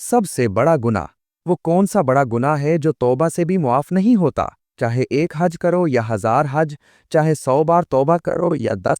सबसे बड़ा गुनाह। वो कौन सा बड़ा गुनाह है जो तौबा से भी मुआफ नहीं होता? चाहे 1 हज करो या 1000 हज, चाहे 100 बार तौबा करो या 10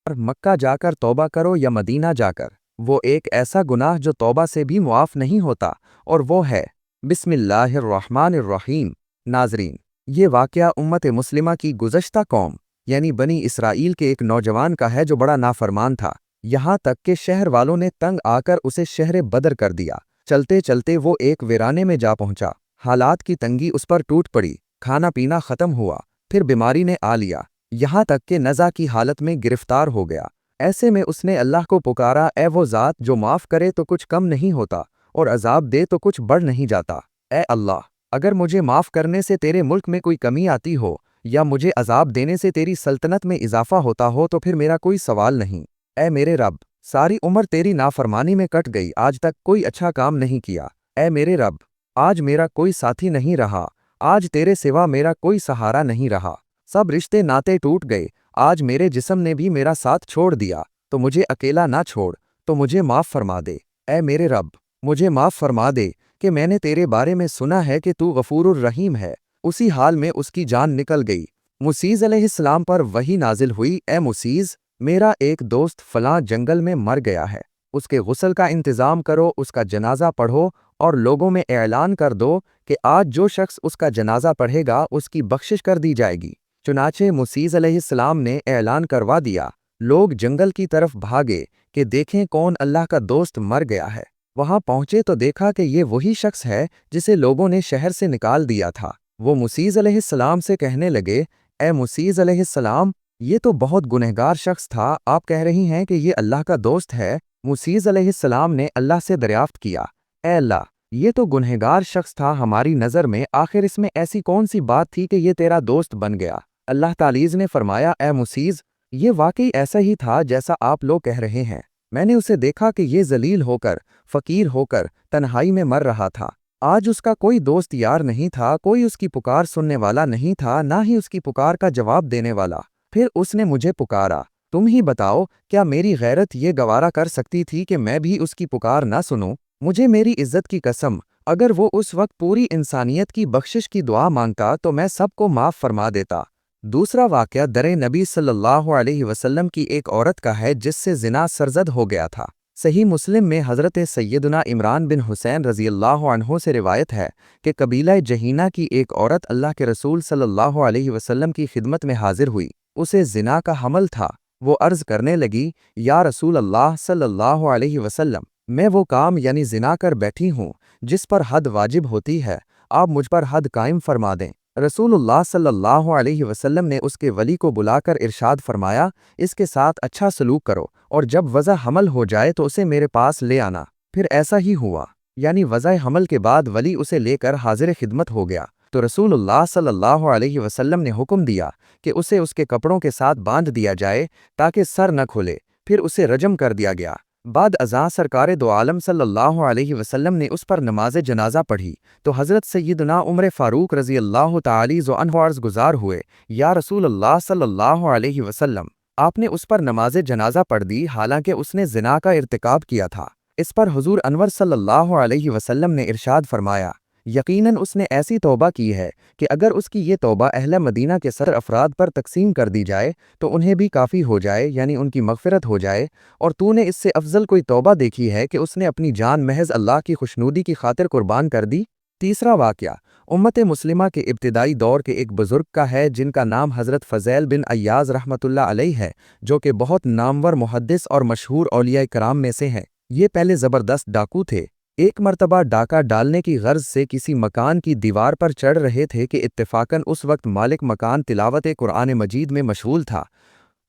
बार मक्का जाकर तौबा करो या मदीना जाकर, वो एक ऐसा गुनाह जो तौबा से भी मुआफ नहीं होता, और वो है बिस्मिल्लाहिर्रहमानिर्रहीम। नाज़रीन, ये वाक़या उम्मत मुस्लिमा की गुज़श्ता कौम यानी बनी इसराइल के एक नौजवान का है जो बड़ा नाफरमान था, यहाँ तक कि शहर वालों ने तंग आकर उसे शहर बदर कर दिया। चलते चलते वो एक वीराने में जा पहुंचा। हालात की तंगी उस पर टूट पड़ी, खाना पीना खत्म हुआ, फिर बीमारी ने आ लिया, यहाँ तक कि नज़ा की हालत में गिरफ्तार हो गया। ऐसे में उसने अल्लाह को पुकारा, ए वो ज़ात जो माफ़ करे तो कुछ कम नहीं होता और अजाब दे तो कुछ बढ़ नहीं जाता। ए अल्लाह, अगर मुझे माफ़ करने से तेरे मुल्क में कोई कमी आती हो या मुझे अजाब देने से तेरी सल्तनत में इजाफा होता हो तो फिर मेरा कोई सवाल नहीं। ए मेरे रब, सारी उम्र तेरी नाफरमानी में कट गई, आज तक कोई अच्छा काम नहीं किया। ए मेरे रब, आज मेरा कोई साथी नहीं रहा, आज तेरे सिवा मेरा कोई सहारा नहीं रहा। सब रिश्ते नाते टूट गए, आज मेरे जिस्म ने भी मेरा साथ छोड़ दिया, तो मुझे अकेला ना छोड़, तो मुझे माफ़ फरमा दे। ए मेरे रब, मुझे माफ़ फरमा दे कि मैंने तेरे बारे में सुना है कि तू गफूरुर रहीम है। उसी हाल में उसकी जान निकल गई। मुसीज़ अलैहिस्सलाम पर वही नाजिल हुई, ए मुसीज़, मेरा एक दोस्त फलां जंगल में मर गया है, उसके गुस्ल का इंतज़ाम करो, उसका जनाजा पढ़ो और लोगों में ऐलान कर दो कि आज जो शख्स उसका जनाजा पढ़ेगा उसकी बख्शिश कर दी जाएगी। चुनाचे मुसीज़ अलैहिस्सलाम ने ऐलान करवा दिया। लोग जंगल की तरफ भागे कि देखें कौन अल्लाह का दोस्त मर गया है। वहां पहुंचे तो देखा कि ये वही शख्स है जिसे लोगों ने शहर से निकाल दिया था। वो मुसीज़ अलैहिस्सलाम से कहने लगे, ए मुसीज़ अलैहिस्सलाम, ये तो बहुत गुनहगार शख्स था, आप कह रही हैं कि ये अल्लाह का दोस्त है। मुसीज़ अलैहिस्सलाम ने अल्लाह से दरियाफ्त किया, ए अल्लाह, ये तो गुनहगार शख्स था हमारी नज़र में, आखिर इसमें ऐसी कौन सी बात थी कि ये तेरा दोस्त बन गया? अल्लाह तालीज़ ने फरमाया, ए मुसीज़, ये वाकई ऐसा ही था जैसा आप लोग कह रहे हैं। मैंने उसे देखा कि ये जलील होकर, फ़कीर होकर तन्हाई में मर रहा था। आज उसका कोई दोस्त यार नहीं था, कोई उसकी पुकार सुनने वाला नहीं था, ना ही उसकी पुकार का जवाब देने वाला। फिर उसने मुझे पुकारा, तुम ही बताओ, क्या मेरी गैरत ये गवारा कर सकती थी कि मैं भी उसकी पुकार ना सुनूं? मुझे मेरी इज्जत की कसम, अगर वो उस वक्त पूरी इंसानियत की बख्शिश की दुआ मांगता तो मैं सबको माफ़ फरमा देता। दूसरा वाक़या दरे नबी सल्लल्लाहु अलैहि वसल्लम की एक औरत का है जिससे ज़िना सरजद हो गया था। सही मुस्लिम में हज़रत सैयदना इमरान बिन हुसैन रज़ियल्लाहु अन्हु से रिवायत है कि कबीला जहीना की एक औरत अल्लाह के रसूल सल्लल्लाहु अलैहि वसल्लम की खिदमत में हाजिर हुई। उसे ज़िना का हमल था। वो अर्ज़ करने लगी, या रसूल अल्लाह सल्लल्लाहु अलैहि वसल्लम, मैं वो काम यानी ज़िना कर बैठी हूँ जिस पर हद वाजिब होती है, आप मुझ पर हद कायम फरमा दें। रसूलुल्लाह सल्लल्लाहु अलैहि वसल्लम ने उसके वली को बुलाकर इरशाद फरमाया, इसके साथ अच्छा सलूक करो और जब वज़ा हमल हो जाए तो उसे मेरे पास ले आना। फिर ऐसा ही हुआ, यानी वज़ा हमल के बाद वली उसे लेकर हाजिर खिदमत हो गया तो रसूलुल्लाह सल्लल्लाहु अलैहि वसल्लम ने हुक्म दिया कि उसे उसके कपड़ों के साथ बांध दिया जाए ताकि सर न खुले। फिर उसे रजम कर दिया गया। बाद अज़ां सरकार दो आलम सल्लल्लाहु अलैहि वसल्लम ने उस पर नमाज जनाजा पढ़ी तो हज़रत सैयदना उमर फ़ारूक रज़ियल्लाहु ताला अन्हु अर्ज़ गुज़ार हुए, या रसूल अल्लाह सल्लल्लाहु अलैहि वसल्लम, आपने उस पर नमाज जनाजा पढ़ दी हालांकि उसने ज़िना का इर्तिकाब किया था। इस पर हुज़ूर अनवर सल्लल्लाहु अलैहि वसल्लम ने इरशाद फरमाया, यकीनन उसने ऐसी तौबा की है कि अगर उसकी ये तौबा अहले मदीना के सर अफराद पर तकसीम कर दी जाए तो उन्हें भी काफ़ी हो जाए, यानी उनकी मग़फ़िरत हो जाए। और तूने इससे अफजल कोई तौबा देखी है कि उसने अपनी जान महज अल्लाह की खुशनूदी की खातिर कुर्बान कर दी? तीसरा वाक़या उम्मत मुस्लिमा के इब्तिदाई दौर के एक बुज़ुर्ग का है जिनका नाम हज़रत फ़ज़ैल बिन अय्याज़ रहमतुल्लाह अलैह है, जो कि बहुत नामवर मुहद्दिस और मशहूर औलिया कराम में से हैं। ये पहले ज़बरदस्त डाकू थे। एक मर्तबा डाका डालने की गर्ज से किसी मकान की दीवार पर चढ़ रहे थे कि इत्तेफाकन उस वक्त मालिक मकान तिलावत कुरान मजीद में मशगूल था।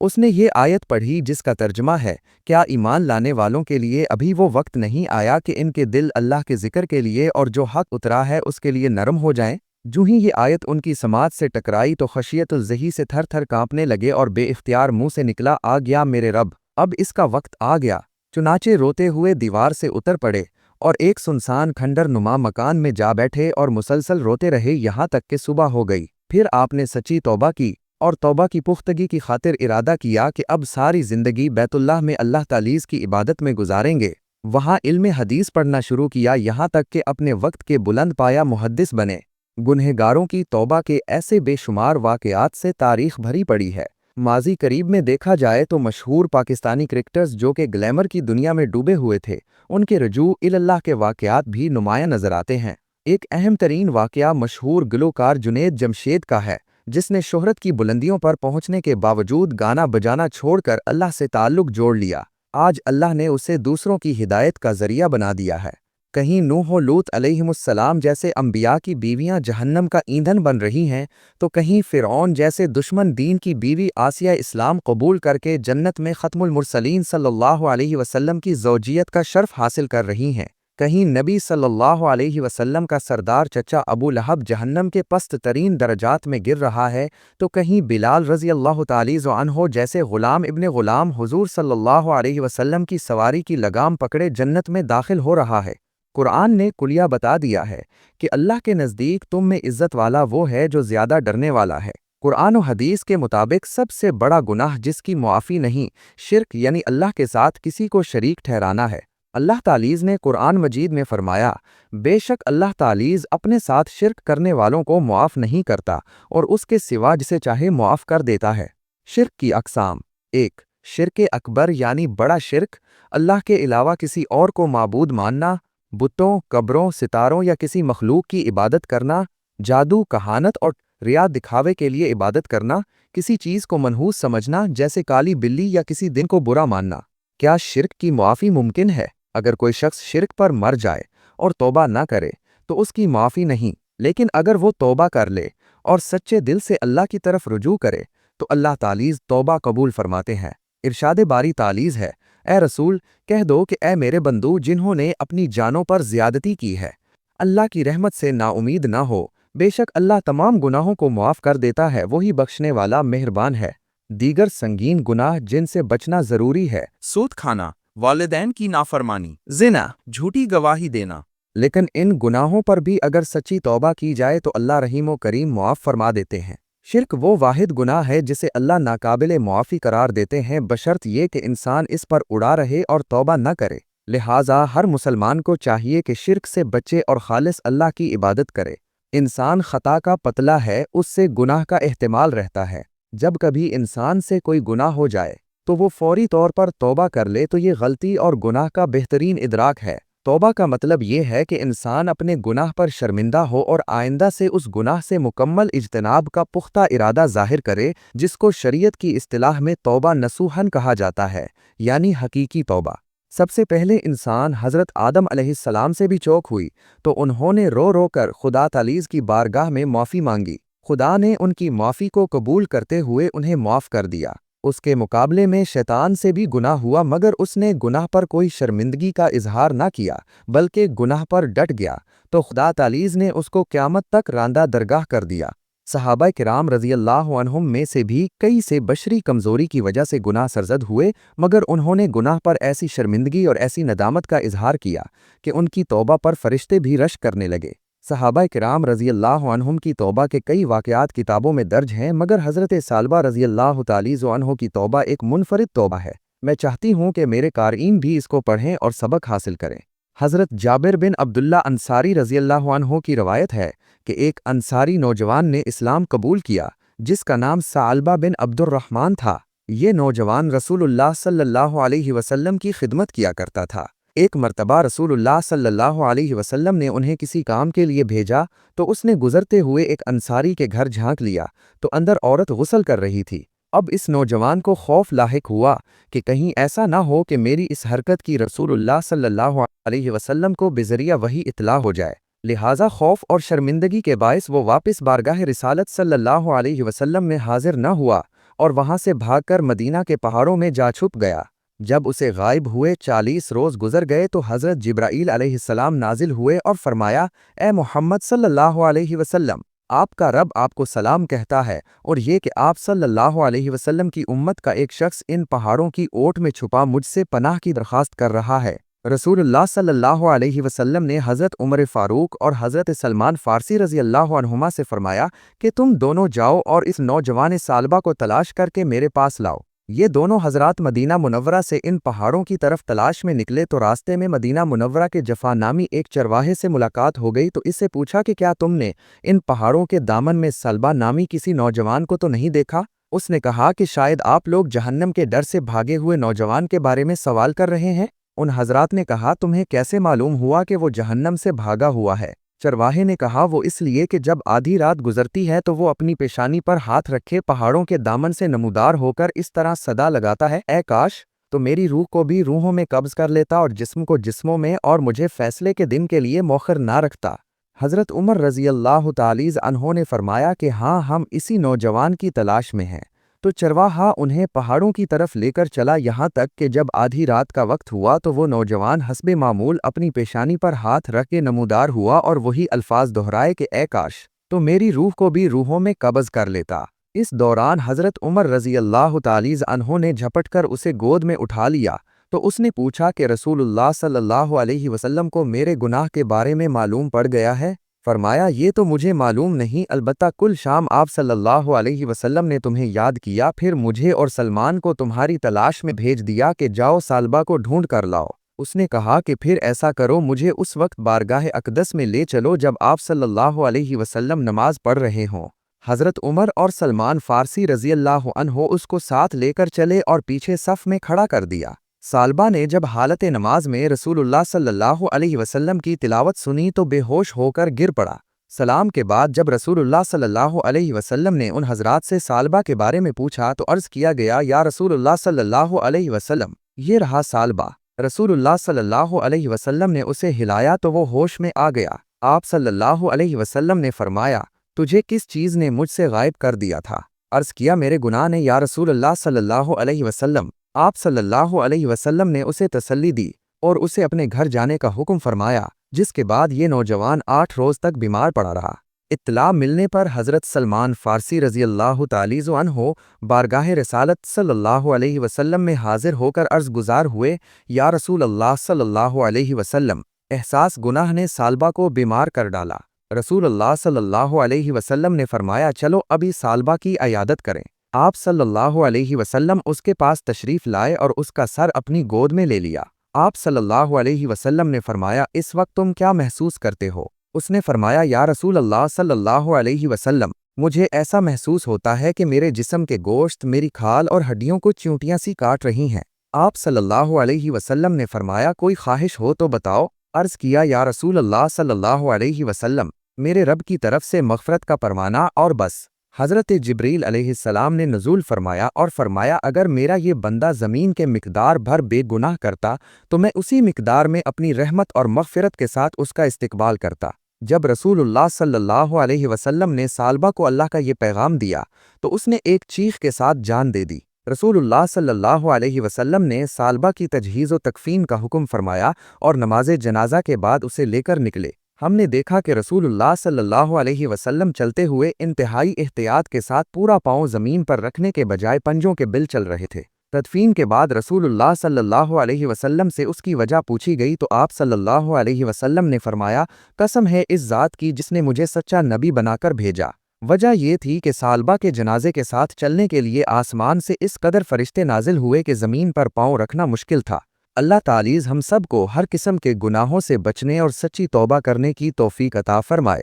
उसने ये आयत पढ़ी जिसका तर्जमा है, क्या ईमान लाने वालों के लिए अभी वो वक्त नहीं आया कि इनके दिल अल्लाह के ज़िक्र के लिए और जो हक़ उतरा है उसके लिए नरम हो जाएं? जूँ ही ये आयत उनकी समात से टकराई तो खशियतुज़्ज़ही से थर थर काँपने लगे और बेइख्तियार मुँह से निकला, आ गया मेरे रब, अब इसका वक्त आ गया। चुनाचे रोते हुए दीवार से उतर पड़े और एक सुनसान खंडर नुमा मकान में जा बैठे और मुसलसल रोते रहे यहाँ तक कि सुबह हो गई। फिर आपने सच्ची तौबा की और तौबा की पुख्तगी की खातिर इरादा किया कि अब सारी ज़िंदगी बैतुल्लाह में अल्लाह तालीज़ की इबादत में गुजारेंगे। वहाँ इल्म हदीस पढ़ना शुरू किया, यहाँ तक कि अपने वक्त के बुलंद पाया मुहद्दिस बने। गुनहगारों की तौबा के ऐसे बेशुमार वाक़यात से तारीख भरी पड़ी है। माजी करीब में देखा जाए तो मशहूर पाकिस्तानी क्रिकेटर्स जो कि ग्लैमर की दुनिया में डूबे हुए थे, उनके रजू इल्लाह के वाक़यात भी नुमायां नजर आते हैं। एक अहम तरीन वाक़या मशहूर गुलकार जुनैद जमशेद का है, जिसने शोहरत की बुलंदियों पर पहुंचने के बावजूद गाना बजाना छोड़कर अल्लाह से ताल्लुक़ जोड़ लिया। आज अल्लाह ने उसे दूसरों की हिदायत का ज़रिया बना दिया है। कहीं नूह और लूत अलैहिमुस्सलाम जैसे अंबिया की बीवियां जहन्नम का ईंधन बन रही हैं, तो कहीं फ़िरऔन जैसे दुश्मन दीन की बीवी आसिया इस्लाम कबूल करके जन्नत में ख़त्मुल मुरसलीन सल्लल्लाहु अलैहि वसल्लम की ज़ौजियत का शर्फ हासिल कर रही हैं। कहीं नबी सल्लल्लाहु अलैहि वसल्लम का सरदार चचा अबू लहब जहन्नम के पस्त तरीन दरजात में गिर रहा है, तो कहीं बिलाल रज़ी अल्लाह ताला अन्हो जैसे ग़ुलाम इब्ने ग़ुलाम हुज़ूर सल्लल्लाहु अलैहि वसल्लम की सवारी की लगाम पकड़े जन्नत में दाखिल हो रहा है। कुरान ने कुलिया बता दिया है कि अल्लाह के नज़दीक तुम में इज़्ज़त वाला वो है जो ज़्यादा डरने वाला है। कुरान और हदीस के मुताबिक सबसे बड़ा गुनाह जिसकी मुआफ़ी नहीं, शिर्क यानी अल्लाह के साथ किसी को शरीक ठहराना है। अल्लाह तालीज़ ने कुरान मजीद में फरमाया, बेशक अल्लाह तालीज़ अपने साथ शिर्क करने वालों को मुआफ़ नहीं करता और उसके सिवा जिसे चाहे मुआफ़ कर देता है। शिर्क की अक़साम। 1. शिर्क अकबर यानी बड़ा शिर्क, अल्लाह के अलावा किसी और को माबूद मानना, बुतों, कब्रों, सितारों या किसी मखलूक की इबादत करना, जादू, कहानत और रिया दिखावे के लिए इबादत करना, किसी चीज़ को मनहूस समझना जैसे काली बिल्ली या किसी दिन को बुरा मानना। क्या शिर्क की मुआफ़ी मुमकिन है? अगर कोई शख्स शिर्क पर मर जाए और तौबा ना करे तो उसकी माफ़ी नहीं, लेकिन अगर वो तौबा कर ले और सच्चे दिल से अल्लाह की तरफ रुजू करे तो अल्लाह तालीज़ तौबा कबूल फरमाते हैं। इरशाद बारी तालीज़ है, ए रसूल कह दो कि ए मेरे बंदू जिन्होंने अपनी जानों पर ज़्यादती की है, अल्लाह की रहमत से नाउमीद ना हो, बेशक अल्लाह तमाम गुनाहों को मुआफ़ कर देता है, वही बख्शने वाला मेहरबान है। दीगर संगीन गुनाह जिनसे बचना ज़रूरी है, सूद खाना, वालिदैन की नाफरमानी, ज़िना, झूठी गवाही देना। लेकिन इन गुनाहों पर भी अगर सच्ची तौबा की जाए तो अल्लाह रहीम व करीम मुआफ़ फरमा देते हैं। शिर्क वो वाहिद गुनाह है जिसे अल्लाह नाकाबिले मुआफ़ी करार देते हैं, बशर्त ये कि इंसान इस पर उड़ा रहे और तौबा न करे। लिहाजा हर मुसलमान को चाहिए कि शिर्क से बचे और खालिस अल्लाह की इबादत करे। इंसान ख़ता का पतला है, उससे गुनाह का एहतिमाल रहता है। जब कभी इंसान से कोई गुनाह हो जाए तो वो फौरी तौर पर तौबा कर ले तो ये गलती और गुनाह का बेहतरीन इदराक है। तौबा का मतलब ये है कि इंसान अपने गुनाह पर शर्मिंदा हो और आइंदा से उस गुनाह से मुकम्मल इज्तनाब का पुख्ता इरादा ज़ाहिर करे, जिसको शरीयत की इस्तिलाह में तौबा नसूहन कहा जाता है, यानी हकीकी तौबा। सबसे पहले इंसान हज़रत आदम अलैहिस्सलाम से भी चौक हुई तो उन्होंने रो रो कर खुदा तालीज़ की बारगाह में माफ़ी मांगी। खुदा ने उनकी माफ़ी को कबूल करते हुए उन्हें माफ़ कर दिया। उसके मुकाबले में शैतान से भी गुनाह हुआ, मगर उसने गुनाह पर कोई शर्मिंदगी का इजहार ना किया बल्कि गुनाह पर डट गया, तो खुदा तालीज़ ने उसको क़यामत तक रांदा दरगाह कर दिया। सहाबा किराम रज़ी अल्लाह अन्हुम में से भी कई से बशरी कमज़ोरी की वजह से गुनाह सरजद हुए, मगर उन्होंने गुनाह पर ऐसी शर्मिंदगी और ऐसी नदामत का इजहार किया कि उनकी तौबा पर फरिश्ते भी रश करने लगे। सहाबा किराम रज़ी अल्लाह अन्हुम की तौबा के कई वाक़यात किताबों में दर्ज हैं, मगर हज़रत सालबा रज़ी अल्लाह ताला अन्हो की तौबा एक मुनफरिद तौबा है। मैं चाहती हूँ कि मेरे क़ारीन भी इसको पढ़ें और सबक हासिल करें। हज़रत जाबिर बिन अब्दुल्ला अंसारी रज़ी अल्लाह अन्हो की रवायत है कि एक अंसारी नौजवान ने इस्लाम कबूल किया जिसका नाम सालबा बिन अब्दुर्रहमान था। ये नौजवान रसूलुल्लाह सल्लल्लाहु अलैहि वसल्लम की खिदमत किया करता था। एक मर्तबा रसूलुल्लाह सल्लल्लाहु अलैहि वसल्लम ने उन्हें किसी काम के लिए भेजा तो उसने गुजरते हुए एक अंसारी के घर झांक लिया तो अंदर औरत गुस्ल कर रही थी। अब इस नौजवान को खौफ लाहिक हुआ कि कहीं ऐसा ना हो कि मेरी इस हरकत की रसूलुल्लाह सल्लल्लाहु अलैहि वसल्लम को बेज़रिया वही इत्ला हो जाए। लिहाजा खौफ और शर्मिंदगी के बायस वो वापस बारगाह रिसालत सल्लल्लाहु अलैहि वसल्लम में हाजिर न हुआ और वहां से भागकर मदीना के पहाड़ों में जा छुप गया। जब उसे गायब हुए 40 रोज़ गुजर गए तो हज़रत जिब्राईल अलैहिस्सलाम नाजिल हुए और फरमाया, ए मोहम्मद सल्लल्लाहु अलैहि वसल्लम, आपका रब आपको सलाम कहता है और ये कि आप सल्लल्लाहु अलैहि वसल्लम की उम्मत का एक शख्स इन पहाड़ों की ओट में छुपा मुझसे पनाह की दरख्वास्त कर रहा है। रसूलुल्लाह सल्लल्लाहु अलैहि वसल्लम ने हज़रत उमर फ़ारूक और हज़रत सलमान फ़ारसी रज़ी अल्लाह अन्हुमा से फरमाया कि तुम दोनों जाओ और इस नौजवान सालबा को तलाश करके मेरे पास लाओ। یہ دونوں حضرات مدینہ منورہ سے ان پہاڑوں کی طرف تلاش میں نکلے تو راستے میں مدینہ منورہ کے جفا نامی ایک چرواہے سے ملاقات ہو گئی تو اس سے پوچھا کہ کیا تم نے ان پہاڑوں کے دامن میں سلبہ نامی کسی نوجوان کو تو نہیں دیکھا؟ اس نے کہا کہ شاید آپ لوگ جہنم کے ڈر سے بھاگے ہوئے نوجوان کے بارے میں سوال کر رہے ہیں۔ ان حضرات نے کہا تمہیں کیسے معلوم ہوا کہ وہ جہنم سے بھاگا ہوا ہے؟ چرواہے نے کہا وہ اس لیے کہ جب آدھی رات گزرتی ہے تو وہ اپنی پیشانی پر ہاتھ رکھے پہاڑوں کے دامن سے نمودار ہو کر اس طرح صدا لگاتا ہے، اے کاش تو میری روح کو بھی روحوں میں قبض کر لیتا اور جسم کو جسموں میں، اور مجھے فیصلے کے دن کے لیے مؤخر نہ رکھتا۔ حضرت عمر رضی اللہ تعالی عنہ نے فرمایا کہ ہاں ہم اسی نوجوان کی تلاش میں ہیں۔ تو چرواہا انہیں پہاڑوں کی طرف لے کر چلا یہاں تک کہ جب آدھی رات کا وقت ہوا تو وہ نوجوان حسب معمول اپنی پیشانی پر ہاتھ رکھ کے نمودار ہوا اور وہی الفاظ دہرائے کہ اے کاش تو میری روح کو بھی روحوں میں قبض کر لیتا۔ اس دوران حضرت عمر رضی اللہ تعالی عنہ نے جھپٹ کر اسے گود میں اٹھا لیا تو اس نے پوچھا کہ رسول اللہ صلی اللہ علیہ وسلم کو میرے گناہ کے بارے میں معلوم پڑ گیا ہے؟ فرمایا یہ تو مجھے معلوم نہیں، البتہ کل شام آپ صلی اللہ علیہ وسلم نے تمہیں یاد کیا، پھر مجھے اور سلمان کو تمہاری تلاش میں بھیج دیا کہ جاؤ سالبہ کو ڈھونڈ کر لاؤ۔ اس نے کہا کہ پھر ایسا کرو، مجھے اس وقت بارگاہ اقدس میں لے چلو جب آپ صلی اللہ علیہ وسلم نماز پڑھ رہے ہوں۔ حضرت عمر اور سلمان فارسی رضی اللہ عنہ اس کو ساتھ لے کر چلے اور پیچھے صف میں کھڑا کر دیا۔ سالبہ نے جب حالت نماز میں رسول اللہ صلی اللہ علیہ وسلم کی تلاوت سنی تو بے ہوش ہو کر گر پڑا۔ سلام کے بعد جب رسول اللہ صلی اللہ علیہ وسلم نے ان حضرات سے سالبہ کے بارے میں پوچھا تو عرض کیا گیا یا رسول اللہ صلی اللہ علیہ وسلم یہ رہا سالبہ۔ رسول اللہ صلی اللہ علیہ وسلم نے اسے ہلایا تو وہ ہوش میں آ گیا۔ آپ صلی اللہ علیہ وسلم نے فرمایا تجھے کس چیز نے مجھ سے غائب کر دیا تھا؟ عرض کیا میرے گناہ نے یا رسول اللہ صلی اللہ علیہ وسلم۔ آپ صلی اللہ علیہ وسلم نے اسے تسلی دی اور اسے اپنے گھر جانے کا حکم فرمایا، جس کے بعد یہ نوجوان 8 روز تک بیمار پڑا رہا۔ اطلاع ملنے پر حضرت سلمان فارسی رضی اللہ تعالی عنہ بارگاہ رسالت صلی اللہ علیہ وسلم میں حاضر ہو کر عرض گزار ہوئے یا رسول اللہ صلی اللہ علیہ وسلم احساس گناہ نے سالبہ کو بیمار کر ڈالا۔ رسول اللہ صلی اللہ علیہ وسلم نے فرمایا چلو ابھی سالبہ کی عیادت کریں۔ آپ صلی اللہ علیہ وسلم اس کے پاس تشریف لائے اور اس کا سر اپنی گود میں لے لیا۔ آپ صلی اللہ علیہ وسلم نے فرمایا اس وقت تم کیا محسوس کرتے ہو؟ اس نے فرمایا یا رسول اللہ صلی اللہ علیہ وسلم مجھے ایسا محسوس ہوتا ہے کہ میرے جسم کے گوشت میری کھال اور ہڈیوں کو چیونٹیاں سی کاٹ رہی ہیں۔ آپ صلی اللہ علیہ وسلم نے فرمایا کوئی خواہش ہو تو بتاؤ۔ عرض کیا یا رسول اللہ صلی اللہ علیہ وسلم میرے رب کی طرف سے مغفرت کا پروانہ اور بس۔ حضرت جبریل علیہ السلام نے نزول فرمایا اور فرمایا اگر میرا یہ بندہ زمین کے مقدار بھر بے گناہ کرتا تو میں اسی مقدار میں اپنی رحمت اور مغفرت کے ساتھ اس کا استقبال کرتا۔ جب رسول اللہ صلی اللہ علیہ وسلم نے سالبہ کو اللہ کا یہ پیغام دیا تو اس نے ایک چیخ کے ساتھ جان دے دی۔ رسول اللہ صلی اللہ علیہ وسلم نے سالبہ کی تجہیز و تکفین کا حکم فرمایا اور نماز جنازہ کے بعد اسے لے کر نکلے۔ ہم نے دیکھا کہ رسول اللہ صلی اللہ علیہ وسلم چلتے ہوئے انتہائی احتیاط کے ساتھ پورا پاؤں زمین پر رکھنے کے بجائے پنجوں کے بل چل رہے تھے۔ تدفین کے بعد رسول اللہ صلی اللہ علیہ وسلم سے اس کی وجہ پوچھی گئی تو آپ صلی اللہ علیہ وسلم نے فرمایا قسم ہے اس ذات کی جس نے مجھے سچا نبی بنا کر بھیجا۔ وجہ یہ تھی کہ سالبہ کے جنازے کے ساتھ چلنے کے لیے آسمان سے اس قدر فرشتے نازل ہوئے کہ زمین پر پاؤں رکھنا مشکل تھا۔ اللہ تعالیٰ ہم سب کو ہر قسم کے گناہوں سے بچنے اور سچی توبہ کرنے کی توفیق عطا فرمائے۔